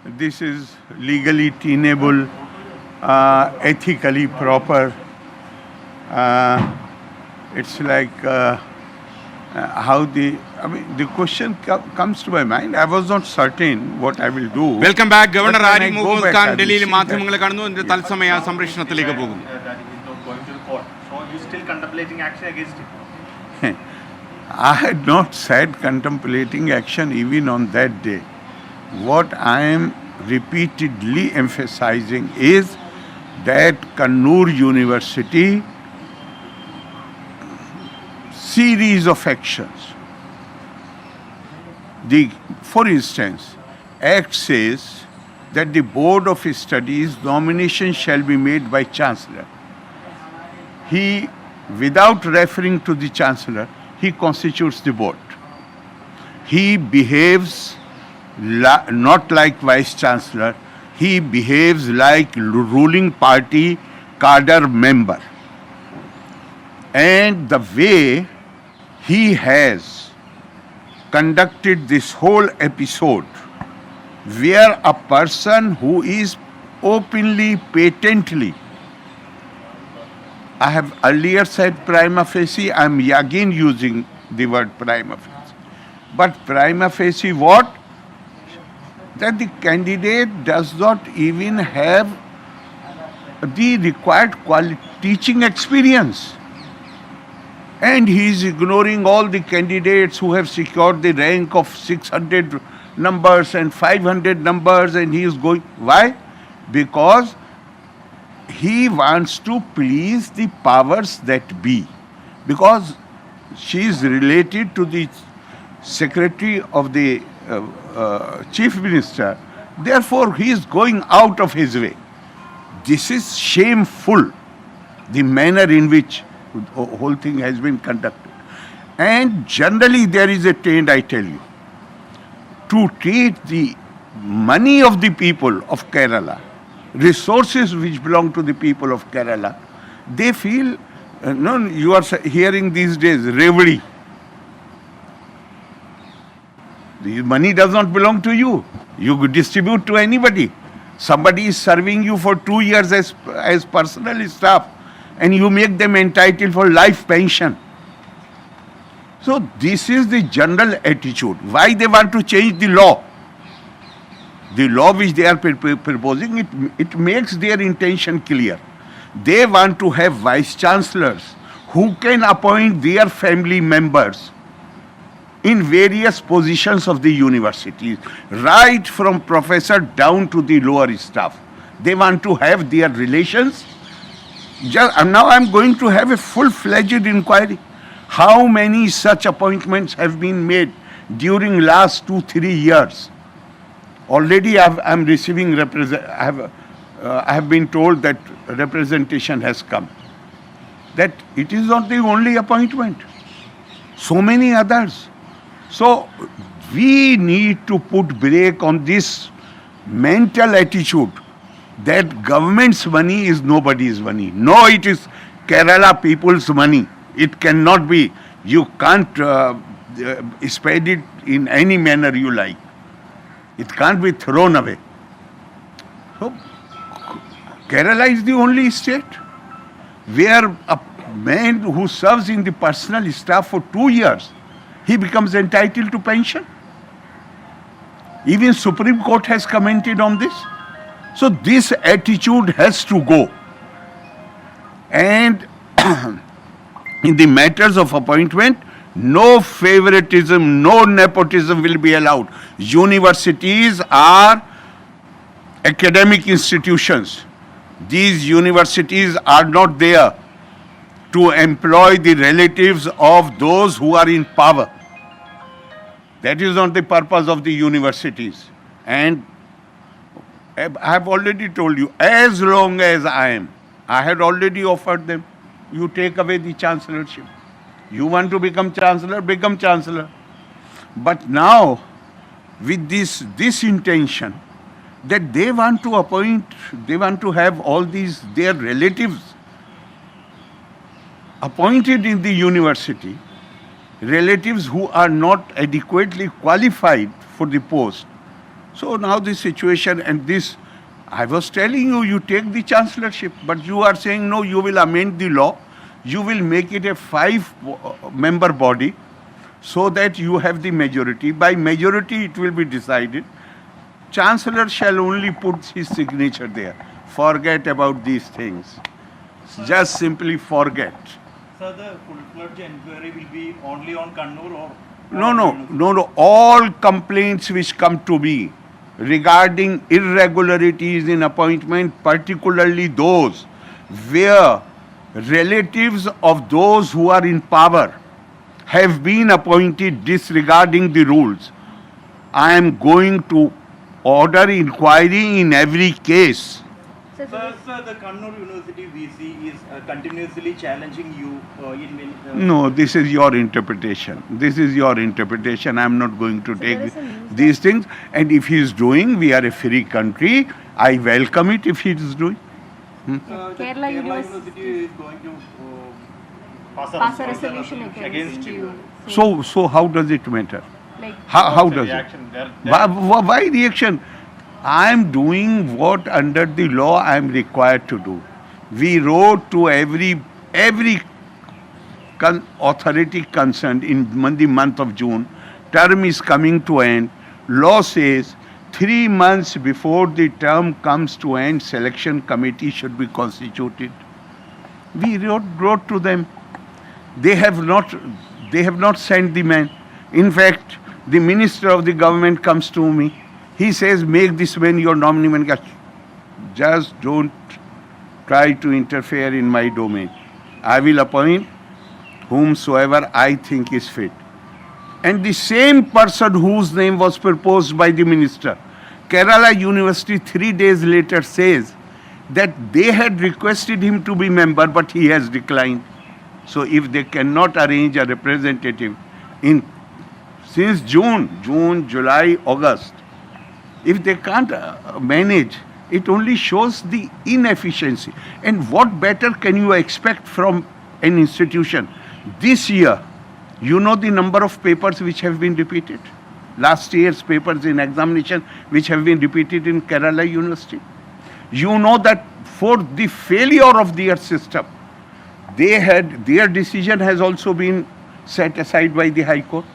this is legally tenable, ethically proper. It's like how the question comes to my mind. I was not certain what I will do. Welcome back. Governor But when Arif I go Muhammad back, Khan I will ഡൽഹിയിൽ see മാധ്യമങ്ങളെ കാണുന്നു. ഇതിന്റെ തത്സമയ സംപ്രേഷണത്തിലേക്ക് പോകുന്നു. That he is not going to the court. So you still contemplating action against him? I had not said contemplating action even on that day. What I am repeatedly emphasizing is that Kannur University series of actions. For instance, Act says that the Board of Studies nomination shall be made by Chancellor. He, without referring to the Chancellor, he constitutes the board. He behaves not like Vice Chancellor, he behaves like ruling party cadre member. And the way he has conducted this whole episode, where a person who is openly, patently, I have earlier said prima facie, I am again using the word prima facie. But prima facie what? That the candidate does not even have the required teaching experience. And he is ignoring all the candidates who have secured the rank of 600 numbers and 500 numbers, and he is going. Why? Because he wants to please the powers that be. Because she is related to the secretary of the chief minister. Therefore, he is going out of his way. This is shameful, the manner in which the whole thing has been conducted. And generally there is a trend, I tell you, to treat the money of the people of Kerala, resources which belong to the people of Kerala, they feel, no, you are hearing these days, reverie. The money does not belong to you. You could distribute to anybody. Somebody is serving you for 2 years as personal staff, and you make them entitled for life pension. So this is the general attitude. Why they want to change the law? The law which they are proposing, it makes their intention clear. They want to have vice chancellors who can appoint their family members in various positions of the universities, right from professor down to the lower staff. They want to have their relations. Now I am going to have a full-fledged inquiry. How many such appointments have been made during last 2-3 years? Already I am receiving I have been told that representation has come. That it is not the only appointment. So many others. So we need to put brake on this mental attitude that government's money is nobody's money. No, it is Kerala people's money. It cannot be. You can't spend it in any manner you like. It can't be thrown away. So Kerala is the only state where a man who serves in the personal staff for 2 years, he becomes entitled to pension. Even Supreme Court has commented on this. So this attitude has to go. And in the matters of appointment, no favoritism, no nepotism will be allowed. Universities are academic institutions. These universities are not there to employ the relatives of those who are in power. That is not the purpose of the universities. And I have already told you, as long as I had already offered them, you take away the chancellorship. You want to become chancellor, become chancellor. But now, with this intention, that they want to appoint, they want to have all these, their relatives appointed in the university, relatives who are not adequately qualified for the post, So now this situation and this, I was telling you, you take the chancellorship, but you are saying no, you will amend the law, you will make it a 5-member body so that you have the majority. By majority it will be decided. Chancellor shall only put his signature there. Forget about these things. Just simply forget. So the full-fledged inquiry will be only on Kannur or? No. All complaints which come to me regarding irregularities in appointment, particularly those where relatives of those who are in power have been appointed disregarding the rules, I am going to order inquiry in every case. Sir, the Kannur University VC is continuously challenging you No, this is your interpretation. I am not going to take these things. And if he is doing, we are a free country. I welcome it if he is doing. Kerala University is going to pass a resolution against you. So how does it matter? Like, How does it? reaction. Why reaction? I am doing what under the law I am required to do. We wrote to every authority concerned in the month of June. Term is coming to end. Law says 3 months before the term comes to end, selection committee should be constituted. We wrote to them. They have not sent the man. In fact, the minister of the government comes to me. He says, make this man your nominee. Just don't try to interfere in my domain. I will appoint whomsoever I think is fit. And the same person whose name was proposed by the minister, Kerala University 3 days later says that they had requested him to be member, but he has declined. So if they cannot arrange a representative since June, July, August, if they can't manage, it only shows the inefficiency. And what better can you expect from an institution? This year, you know the number of papers which have been repeated? Last year's papers in examination which have been repeated in Kerala University. You know that for the failure of their system, their decision has also been set aside by the High Court.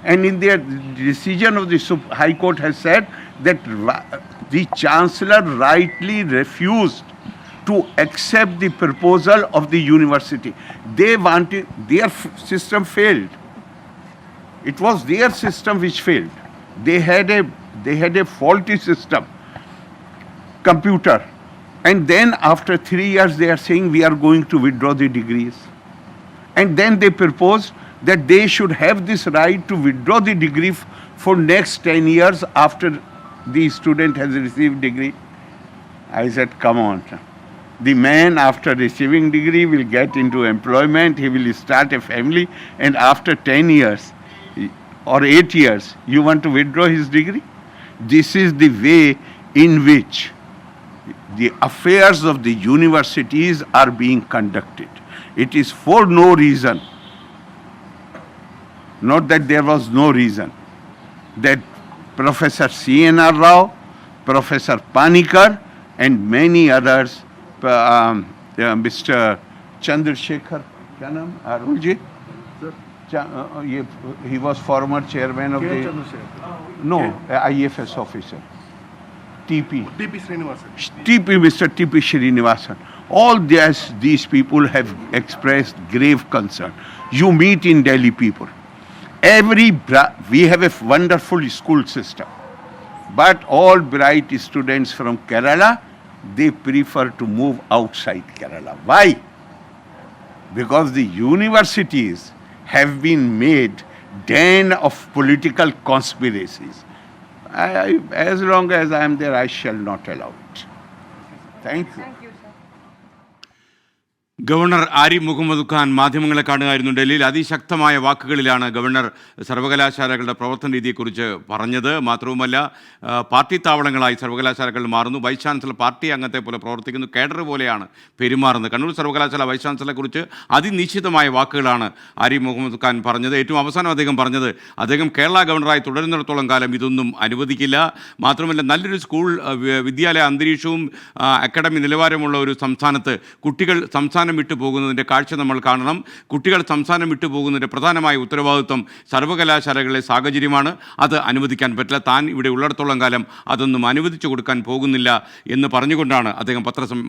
And in their decision of the High Court has said that the Chancellor rightly refused to accept the proposal of the university. Their system failed. It was their system which failed. They had a faulty system, computer. And then after 3 years they are saying we are going to withdraw the degrees. And then they proposed that they should have this right to withdraw the degree for next 10 years after the student has received degree. I said, come on. The man after receiving degree will get into employment, he will start a family, and after 10 years or 8 years, you want to withdraw his degree? This is the way in which the affairs of the universities are being conducted. It is for no reason. Not that there was no reason, that Professor C.N.R. Rao, Professor Panikar, and many others, Mr. Chandrasekhar, क्या नाम Arun ji? He was former chairman of the IFS officer. Mr. TP Srinivasan. All these people have expressed grave concern. You meet in Delhi people. We have a wonderful school system, but all bright students from Kerala, they prefer to move outside Kerala. Why? Because the universities have been made den of political conspiracies. As long as I am there, I shall not allow it. Thank you. thank you, sir. Governor Arif Muhammad Khan മാധ്യമങ്ങളെ കാണുകയായിരുന്നു ഡൽഹിയിൽ. അതിശക്തമായ വാക്കുകളിലാണ് governor സർവകലാശാലകളുടെ പ്രവർത്തന രീതിയെക്കുറിച്ച് പറഞ്ഞത്. മാത്രവുമല്ല, party താവളങ്ങളായി സർവകലാശാലകൾ മാറുന്നു. വൈസ് ചാൻസലർ പാർട്ടി അംഗത്തെ പോലെ പ്രവർത്തിക്കുന്നു, കേഡർ പോലെയാണ് പെരുമാറുന്നത്. കണ്ണൂർ സർവകലാശാല വൈസ് ചാൻസലറെക്കുറിച്ച് അതിനിശ്ചിതമായ വാക്കുകളാണ് ആരിഫ് മുഹമ്മദ് ഖാൻ പറഞ്ഞത്. ഏറ്റവും അവസാനം അദ്ദേഹം പറഞ്ഞത്, അദ്ദേഹം കേരള ഗവർണറായി തുടരുന്നിടത്തോളം കാലം ഇതൊന്നും അനുവദിക്കില്ല. മാത്രമല്ല, നല്ലൊരു സ്കൂൾ വിദ്യാലയ അന്തരീക്ഷവും അക്കാഡമി നിലവാരമുള്ള ഒരു സംസ്ഥാനത്ത് കുട്ടികൾ സംസ്ഥാനം വിട്ടു പോകുന്നതിൻ്റെ കാഴ്ച നമ്മൾ കാണണം. കുട്ടികൾ സംസ്ഥാനം വിട്ടു പോകുന്നതിൻ്റെ പ്രധാനമായ ഉത്തരവാദിത്വം സർവകലാശാലകളിലെ സാഹചര്യമാണ്. അത് അനുവദിക്കാൻ പറ്റില്ല. താൻ ഇവിടെ ഉള്ളിടത്തോളം കാലം അതൊന്നും അനുവദിച്ചു കൊടുക്കാൻ പോകുന്നില്ല എന്ന് പറഞ്ഞുകൊണ്ടാണ് അദ്ദേഹം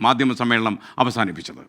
മാധ്യമ സമ്മേളനം അവസാനിപ്പിച്ചത്.